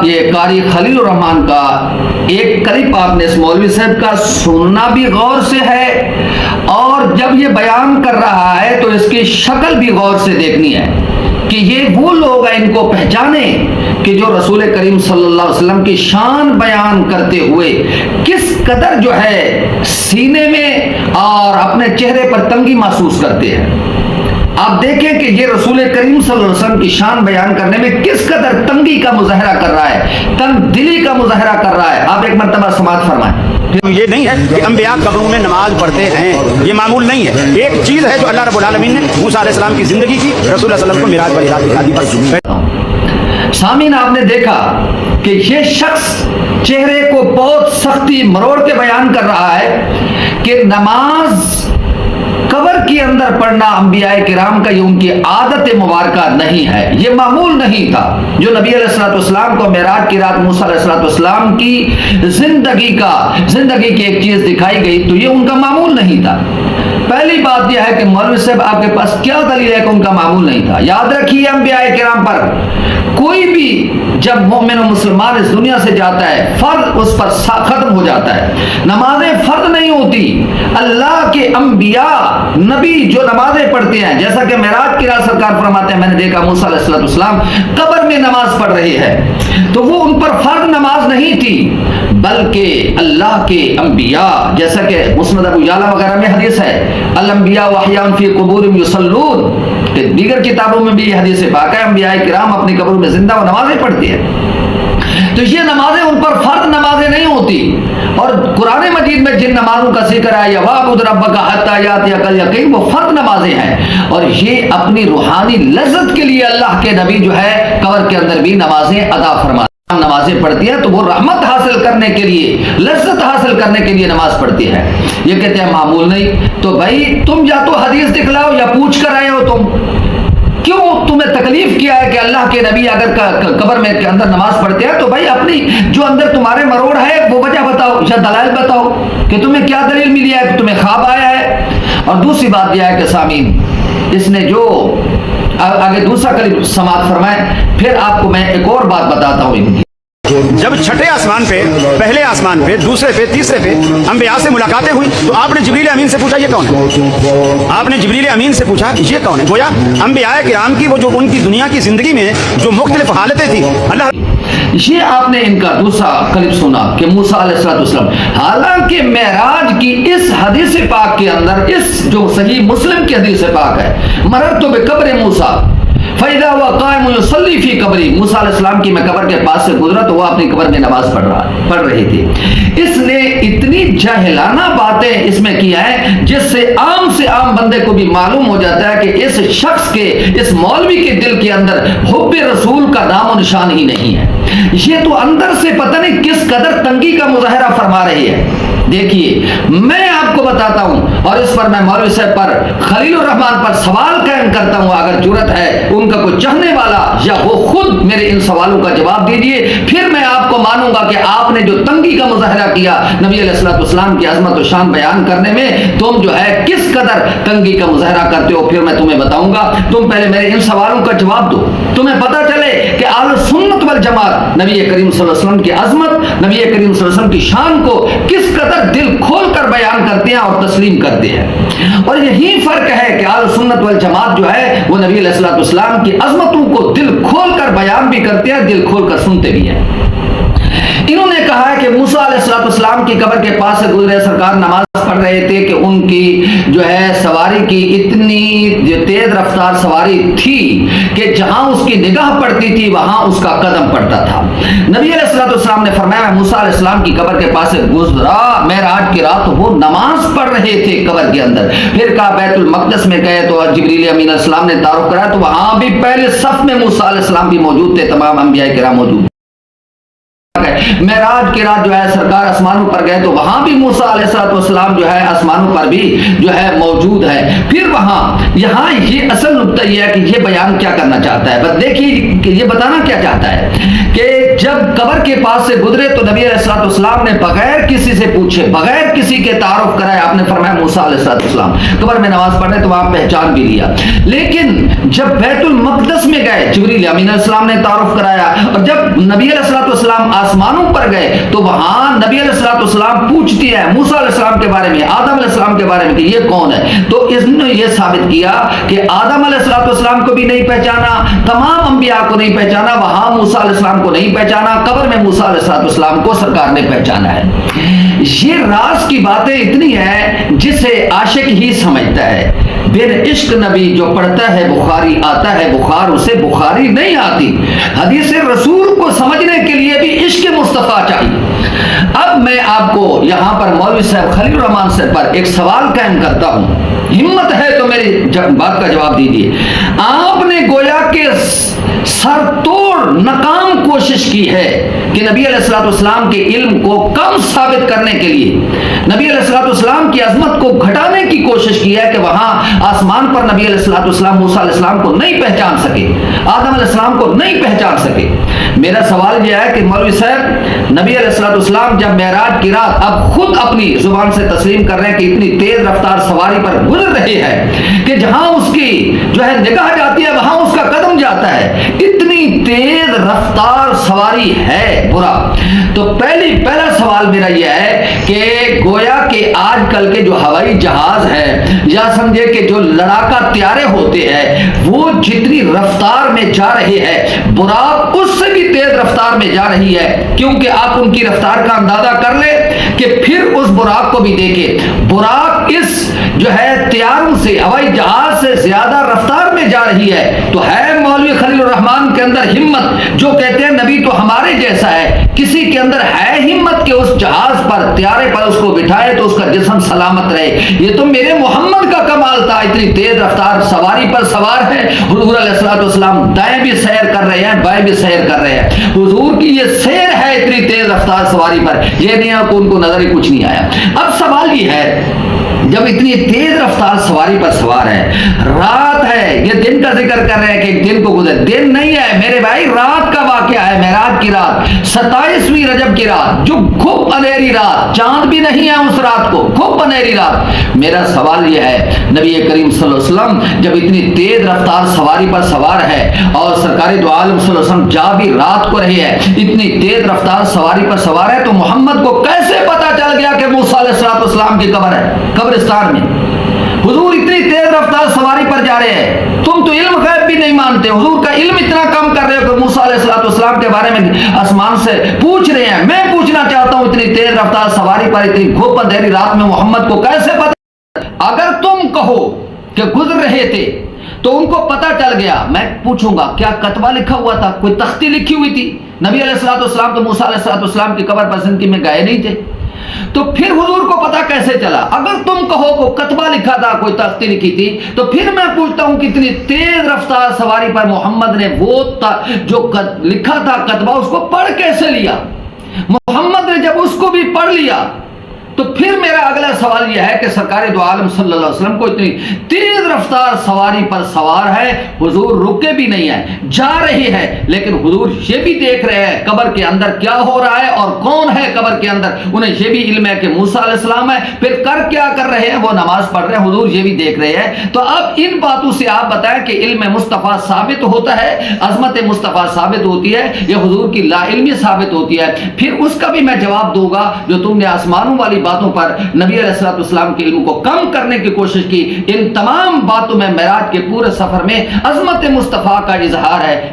یہ قاری خلیل الرحمان کا ایک کلپ آپ نے اس مولوی صاحب کا سننا بھی غور سے ہے، اور جب یہ بیان کر رہا ہے تو اس کی شکل بھی غور سے دیکھنی ہے کہ یہ وہ لوگ ہیں، ان کو پہچانیں کہ جو رسول کریم صلی اللہ علیہ وسلم کی شان بیان کرتے ہوئے کس قدر جو ہے سینے میں اور اپنے چہرے پر تنگی محسوس کرتے ہیں۔ آپ دیکھیں کہ یہ رسول کریم صلی اللہ علیہ وسلم کی شان بیان کرنے میں کس قدر تنگی کا مظاہرہ کر رہا ہے، تنگ دلی کا مظاہرہ کر رہا ہے۔ آپ ایک مرتبہ سماعت فرمائیں۔ یہ نہیں ہے کہ انبیاء قبروں میں نماز پڑھتے ہیں، یہ معمول نہیں ہے۔ ایک چیز ہے جو اللہ رب العالمین نے موسیٰ علیہ السلام کی زندگی کی، رسول اللہ صلی اللہ علیہ وسلم کو معراج پر ہدایت دی۔ سامعین، آپ نے دیکھا کہ یہ شخص چہرے کو بہت سختی مروڑ کے بیان کر رہا ہے کہ نماز قبر کے اندر پڑھنا انبیاء کرام کا یہ ان کی عادت مبارکہ نہیں ہے، یہ معمول نہیں تھا۔ جو نبی علیہ السلام کو معراج کی رات موسیٰ علیہ السلام کی زندگی کی ایک چیز دکھائی گئی تو یہ ان کا معمول نہیں تھا۔ پہلی بات یہ ہے کہ مولوی صاحب آپ کے پاس کیا دلیل ہے کہ ان کا معمول نہیں تھا؟ یاد رکھیے انبیاء کرام پر کوئی بھی جب مومن و مسلمان اس دنیا سے جاتا ہے فرض اس پر ختم ہو جاتا ہے، نمازیں فرض نہیں ہوتی۔ اللہ کے انبیاء نبی جو نمازیں پڑھتے ہیں، جیسا کہ معراج کی رات سرکار فرماتے ہیں میں نے دیکھا موسیٰ علیہ السلام قبر میں نماز پڑھ رہے ہیں، تو وہ ان پر فرض نماز نہیں تھی، بلکہ اللہ کے انبیاء جیسا کہ مسند ابو یعلا وغیرہ میں حدیث ہے الانبیاء واحیاء فی قبورہم یصلون، کہ دیگر کتابوں میں بھی یہ حدیث پاک ہے انبیاء کرام اپنی قبروں میں زندہ و نمازیں پڑھتی ہیں۔ تو یہ نمازیں ان پر فرض نمازیں نہیں ہوتی، اور قرآن مجید میں جن نمازوں کا ذکر ہے وَاعْبُدْ رَبَّكَ حَتَّىٰ يَأْتِيَكَ الْيَقِينُ، وہ فرض نمازیں ہیں، اور یہ اپنی روحانی لذت کے لیے اللہ کے نبی جو ہے قبر کے اندر بھی نمازیں ادا فرماتے ہیں۔ نمازیں پڑھتی ہے تو وہ رحمت حاصل کرنے کے لیے، لذت حاصل کرنے کے لیے نماز پڑھتی ہے، یہ کہتے ہیں معمول نہیں۔ تو بھائی تم یا تو حدیث دکھلاؤ یا پوچھ کر آئے ہو، تم کیوں تمہیں تکلیف کیا ہے کہ اللہ کے نبی اگر قبر میں کے اندر نماز پڑھتے ہیں تو بھائی اپنی جو اندر تمہارے مروڑ ہے وہ وجہ بتاؤ یا دلائل بتاؤ کہ تمہیں کیا دلیل ملی ہے کہ تمہیں خواب آیا ہے۔ اور دوسری بات یہ ہے کہ سامعین اس نے جو آگے دوسرا کلپ سماعت فرمائے، پھر آپ کو میں ایک اور بات بتاتا ہوں ان کی۔ جب چھٹے آسمان پہ، پہلے آسمان پہ، دوسرے پہ، تیسرے پہ انبیاء سے ملاقاتیں ہوئی تو آپ نے جبریل امین سے پوچھا یہ کون ہے؟ آپ نے جبریل امین سے پوچھا یہ کون ہے؟ گویا انبیاء کرام کی وہ جو ان کی دنیا کی زندگی میں جو مختلف حالتیں تھیں، اللہ یہ آپ نے ان کا دوسرا کلپ سنا کہ موسیٰ علیہ السلام، حالانکہ معراج کی اس حدیث پاک کے اندر، اس جو صحیح مسلم کی حدیث پاک ہے، مررت بقبر موسیٰ فَإِذَا هُوَ قَائِمٌ يُصَلِّي فِي قَبْرِهِ، موسیٰ علیہ السلام کی میں قبر کے پاس سے گزرا تو وہ اپنی قبر میں نماز پڑھ رہی تھی۔ اس نے اتنی جاہلانہ باتیں اس میں کیا ہے جس سے عام بندے کو بھی معلوم ہو جاتا ہے کہ اس شخص کے، اس مولوی کے دل کے اندر حب رسول کا نام و نشان ہی نہیں ہے۔ یہ تو اندر سے پتہ نہیں کس قدر تنگی کا مظاہرہ فرما رہی ہے۔ دیکھیے میں آپ کو بتاتا ہوں، اور اس پر میں مولوی صاحب پر، خلیل الرحمان پر سوال قائم کرتا ہوں، اگر جرت ہے ان کا کوئی چاہنے والا یا وہ خود میرے ان سوالوں کا جواب دیجئے، پھر میں آپ کو مانوں گا کہ آپ نے جو تنگی کا مظاہرہ کیا نبی علیہ السلام کی عظمت و شان بیان کرنے میں، تم جو ہے کس قدر تنگی کا مظاہرہ کرتے ہو، پھر میں تمہیں بتاؤں گا۔ تم پہلے میرے ان سوالوں کا جواب دو، تمہیں پتہ چلے کہ اہل سنت والجماعت نبی کریم صلی اللہ علیہ وسلم کی عظمت، نبی کریم صلی اللہ علیہ وسلم کی شان کو کس قدر دل کھول کر بیان کرتے ہیں اور تسلیم کرتے ہیں۔ اور یہی فرق ہے کہ اہل سنت والجماعت جو ہے وہ نبی علیہ السلام کی عظمتوں کو دل کھول کر بیان بھی کرتے ہیں، دل کھول کر سنتے بھی ہیں۔ انہوں نے کہا ہے کہ موسیٰ علیہ السلام کی قبر کے پاس سے گزرے، سرکار نماز پڑھ رہے تھے کہ ان کی جو ہے سواری کی اتنی تیز رفتار سواری تھی کہ جہاں اس کی نگاہ پڑتی تھی وہاں اس کا قدم پڑتا تھا۔ نبی علیہ السلام نے فرمایا میں موسیٰ علیہ السلام کی قبر کے پاس سے گزرا معراج کی رات، وہ نماز پڑھ رہے تھے قبر کے اندر۔ پھر کہا بیت المقدس میں گئے تو جبریل امین علیہ السلام نے تعارف کرایا تو وہاں بھی پہلے صف میں موسیٰ علیہ السلام بھی موجود تھے، تمام انبیاء کرام موجود معراج کی رات جو ہے سرکار آسمانوں پر گئے تو وہاں بھی موسیٰ علیہ السلام جو ہے آسمانوں پر بھی جو ہے موجود ہے. پھر وہاں یہاں یہ اصل نقطہ یہ ہے کہ یہ بیان کیا کرنا چاہتا ہے. بس دیکھیے کہ یہ بتانا کیا چاہتا ہے کہ جب قبر کے پاس سے گزرے تو نبی علیہ السلام نے بغیر کسی سے پوچھے, بغیر کسی کے تعارف کرائے, آپ نے فرمایا موسیٰ علیہ السلام قبر میں نماز پڑھنے, تو وہاں پہچان بھی لیا. لیکن جب بیت المقدس میں گئے جبریل امین علیہ السلام نے تعارف کرایا, اور جب نبی علیہ السلام آسمانوں پر گئے تو وہاں نبی علیہ السلام پوچھتی ہے موسیٰ علیہ السلام کے بارے میں, آدم علیہ السلام کے بارے میں کہ یہ کون ہے. تو اس نے یہ ثابت کیا کہ آدم علیہ السلام کو بھی نہیں پہچانا, تمام انبیاء کو نہیں پہچانا, وہاں موسیٰ علیہ السلام کو نہیں پہچانا, قبر میں موسیٰ علیہ السلام کو سرکار نے پہچانا ہے. یہ راز کی باتیں اتنی ہیں جسے عاشق ہی سمجھتا ہے. بن عشق نبی جو پڑھتا ہے بخاری آتا ہے بخار, اسے بخاری نہیں آتی. حدیث رسول کو سمجھنے کے لیے بھی عشق مصطفیٰ چاہیے. اب میں آپ کو یہاں پر مولوی صاحب خلیل الرحمان سے پر ایک سوال قائم کرتا ہوں, ہمت ہے تو میری بات کا جواب دیجیے. آپ نے گویا کہ سر توڑ ناکام کوشش کی ہے کہ نبی علیہ السلام کے علم کو کم ثابت کرنے کے لیے, نبی علیہ السلام کی عظمت کو گھٹانے کی کوشش کی ہے کہ وہاں آسمان پر نبی علیہ السلام موسیٰ علیہ السلام کو نہیں پہچان سکے, آدم علیہ السلام کو نہیں پہچان سکے. میرا سوال یہ ہے کہ مولوی صاحب نبی علیہ السلام جب معراج کی رات اب خود اپنی زبان سے تسلیم کر رہے ہیں کہ اتنی تیز رفتار سواری پر گزر رہے ہیں کہ جہاں اس کی جو ہے نگاہ جاتی ہے وہاں اس کا قدم جاتا ہے, اتنی تیز رفتار سواری ہے برا. تو پہلا سوال میرا یہ ہے کہ گویا کہ آج کل کے جو ہوائی جہاز ہے یا سمجھے کہ جو لڑاکا طیارے ہوتے ہیں وہ جتنی رفتار میں جا رہے ہیں براق اس سے بھی تیز رفتار میں جا رہی ہے, کیونکہ آپ ان کی رفتار کا اندازہ کر لیں کہ پھر اس براق کو بھی دیکھیں. براق اس جو ہے طیاروں سے ہوائی جہاز سے زیادہ رفتار میں جا رہی ہے. تو ہے مولوی خلیل الرحمان کے اندر ہمت, جو کہتے ہیں نبی تو ہمارے جیسا ہے, کسی کے اندر ہے ہمت کہ اس جہاز پر طیارے پر اس کو بٹھائے تو اس کا جسم سلامت رہے. یہ تو میرے محمد کا کمال تھا, اتنی تیز رفتار سواری پر سوار ہے. حضور علیہ السلام دائیں بھی سیر کر رہے ہیں, بائیں بھی سیر کر رہے ہیں. حضور کی یہ سیر ہے اتنی تیز رفتار سواری پر, یہ نہیں ہے کہ ان کو نظر ہی کچھ نہیں آیا. اب سوال یہ ہے جب اتنی تیز رفتار سواری پر سوار ہے, رات ہے, یہ دن کا ذکر کر رہے ہیں کہ ایک دن کو گزر, دن نہیں ہے میرے بھائی, رات کا واقعہ ہے. معراج کی رات 27ویں رجب کی رات, جو خوب اندھیری رات, چاند بھی نہیں ہے اس رات کو, خوب اندھیری رات. میرا سوال یہ ہے نبی کریم صلی اللہ علیہ وسلم جب اتنی تیز رفتار سواری پر سوار ہے اور سرکار دو عالم صلی اللہ علیہ وسلم جا بھی رات کو رہے ہیں, اتنی تیز رفتار سواری پر سوار ہے, تو محمد کو کیسے پتا چل گیا کہ موسیٰ علیہ السلام کی قبر ہے قبرستان میں؟ حضور اتنی تیز رفتار سواری پر جا رہے ہیں, تم تو علم غیب بھی نہیں مانتے, حضور کا علم اتنا کم کر رہے ہو کہ موسیٰ علیہ السلام کے بارے میں آسمان سے پوچھ رہے ہیں. میں پوچھنا چاہتا ہوں اتنی تیز رفتار سواری پر اتنی گھوپ اندھیری رات میں محمد کو کیسے پتہ؟ اگر تم کہو کہ گزر رہے تھے تو ان کو پتہ چل گیا, میں پوچھوں گا کیا کتبہ لکھا ہوا تھا, کوئی تختی لکھی ہوئی تھی؟ نبی علیہ السلام تو موسیٰ علیہ السلام کی قبر پر زندگی میں گئے نہیں تھے, تو پھر حضور کو پتا کیسے چلا؟ اگر تم کہو کو کتبہ لکھا تھا, کوئی تختی لکھی تھی, تو پھر میں پوچھتا ہوں کہ اتنی تیز رفتار سواری پر محمد نے وہ جو لکھا تھا کتبہ اس کو پڑھ کیسے لیا؟ محمد نے جب اس کو بھی پڑھ لیا تو پھر میرا اگلا سوال یہ ہے کہ سرکار دو عالم صلی اللہ علیہ وسلم کو اتنی تیز رفتار سواری پر سوار ہے, حضور رکے بھی نہیں ہے, جا رہی ہے, لیکن حضور یہ بھی دیکھ رہے ہیں قبر کے اندر کیا ہو رہا ہے اور کون ہے قبر کے اندر. انہیں یہ بھی علم ہے کہ موسیٰ علیہ السلام ہے, پھر کیا کر رہے ہیں, وہ نماز پڑھ رہے ہیں, حضور یہ بھی دیکھ رہے ہیں. تو اب ان باتوں سے آپ بتائیں کہ علم مصطفیٰ ثابت ہوتا ہے, عظمت مصطفیٰ ثابت ہوتی ہے, یا حضور کی لا علمی ثابت ہوتی ہے؟ پھر اس کا بھی میں جواب دوں گا جو تم نے آسمانوں والی باتوں پر نبی علیہ السلام کے علم کو کم کرنے کی کوشش کی. ان تمام باتوں میں معراج کے پورے سفر میں عظمت مصطفیٰ کا اظہار ہے.